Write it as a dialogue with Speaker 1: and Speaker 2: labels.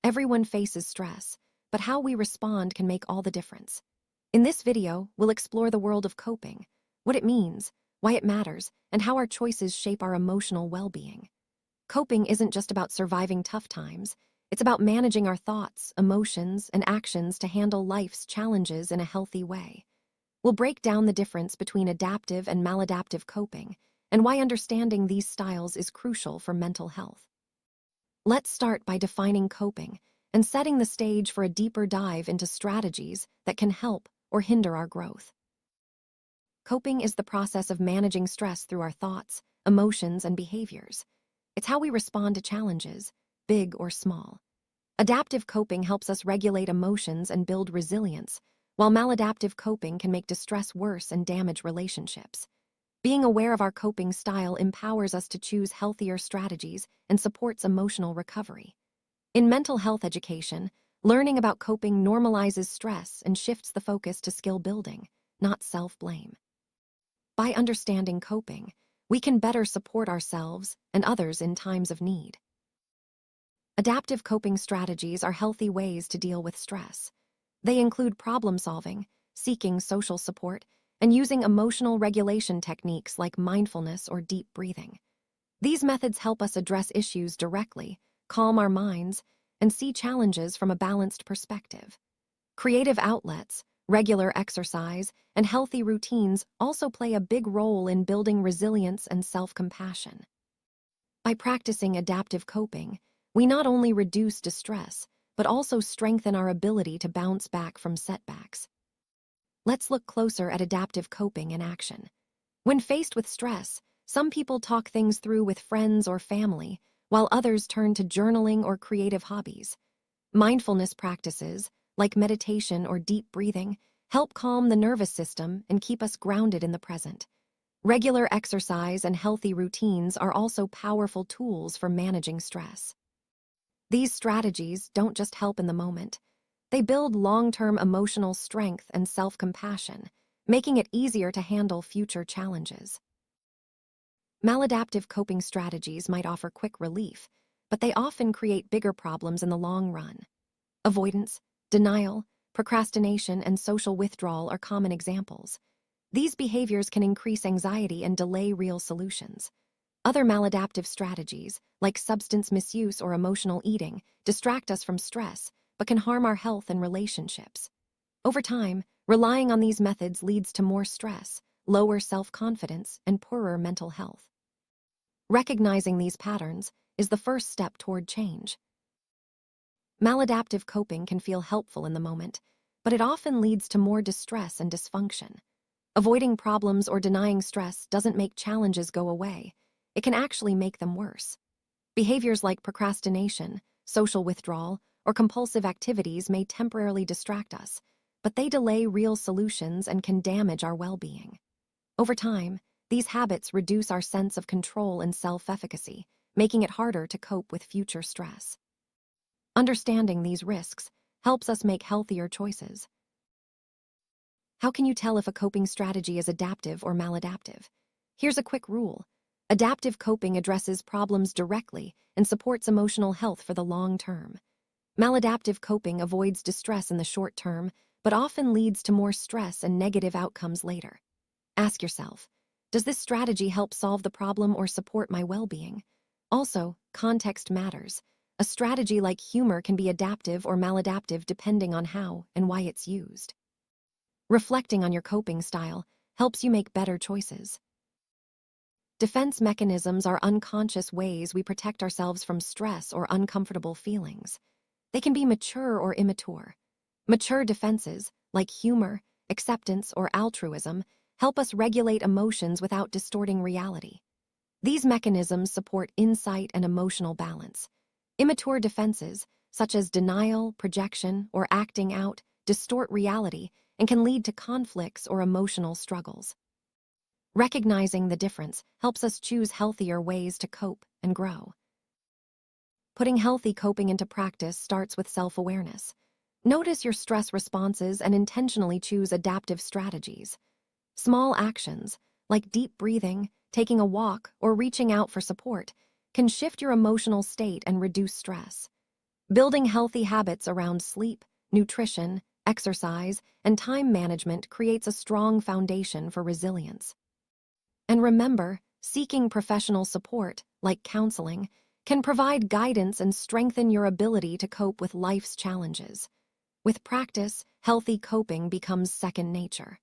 Speaker 1: Everyone faces stress, but how we respond can make all the difference. In this video, we'll explore the world of coping, what it means, why it matters, and how our choices shape our emotional well-being. Coping isn't just about surviving tough times, it's about managing our thoughts, emotions, and actions to handle life's challenges in a healthy way. We'll break down the difference between adaptive and maladaptive coping, and why understanding these styles is crucial for mental health. Let's start by defining coping and setting the stage for a deeper dive into strategies that can help or hinder our growth. Coping is the process of managing stress through our thoughts, emotions, and behaviors. It's how we respond to challenges, big or small. Adaptive coping helps us regulate emotions and build resilience, while maladaptive coping can make distress worse and damage relationships. Being aware of our coping style empowers us to choose healthier strategies and supports emotional recovery. In mental health education, learning about coping normalizes stress and shifts the focus to skill building, not self-blame. By understanding coping, we can better support ourselves and others in times of need. Adaptive coping strategies are healthy ways to deal with stress. They include problem-solving, seeking social support, and using emotional regulation techniques like mindfulness or deep breathing. These methods help us address issues directly, calm our minds, and see challenges from a balanced perspective. Creative outlets, regular exercise, and healthy routines also play a big role in building resilience and self-compassion. By practicing adaptive coping, we not only reduce distress, but also strengthen our ability to bounce back from setbacks. Let's look closer at adaptive coping in action. When faced with stress, some people talk things through with friends or family, while others turn to journaling or creative hobbies. Mindfulness practices, like meditation or deep breathing, help calm the nervous system and keep us grounded in the present. Regular exercise and healthy routines are also powerful tools for managing stress. These strategies don't just help in the moment. They build long-term emotional strength and self-compassion, making it easier to handle future challenges. Maladaptive coping strategies might offer quick relief, but they often create bigger problems in the long run. Avoidance, denial, procrastination, and social withdrawal are common examples. These behaviors can increase anxiety and delay real solutions. Other maladaptive strategies, like substance misuse or emotional eating, distract us from stress, but can harm our health and relationships. Over time, relying on these methods leads to more stress, lower self-confidence, and poorer mental health. Recognizing these patterns is the first step toward change. Maladaptive coping can feel helpful in the moment, but it often leads to more distress and dysfunction. Avoiding problems or denying stress doesn't make challenges go away. It can actually make them worse. Behaviors like procrastination, social withdrawal, or compulsive activities may temporarily distract us, but they delay real solutions and can damage our well-being. Over time, these habits reduce our sense of control and self-efficacy, making it harder to cope with future stress. Understanding these risks helps us make healthier choices. How can you tell if a coping strategy is adaptive or maladaptive? Here's a quick rule. Adaptive coping addresses problems directly and supports emotional health for the long term. Maladaptive coping avoids distress in the short term, but often leads to more stress and negative outcomes later. Ask yourself, does this strategy help solve the problem or support my well-being? Also, context matters. A strategy like humor can be adaptive or maladaptive depending on how and why it's used. Reflecting on your coping style helps you make better choices. Defense mechanisms are unconscious ways we protect ourselves from stress or uncomfortable feelings. They can be mature or immature. Mature defenses, like humor, acceptance, or altruism, help us regulate emotions without distorting reality. These mechanisms support insight and emotional balance. Immature defenses, such as denial, projection, or acting out, distort reality and can lead to conflicts or emotional struggles. Recognizing the difference helps us choose healthier ways to cope and grow. Putting healthy coping into practice starts with self-awareness. Notice your stress responses and intentionally choose adaptive strategies. Small actions, like deep breathing, taking a walk, or reaching out for support, can shift your emotional state and reduce stress. Building healthy habits around sleep, nutrition, exercise, and time management creates a strong foundation for resilience. And remember, seeking professional support, like counseling, can provide guidance and strengthen your ability to cope with life's challenges. With practice, healthy coping becomes second nature.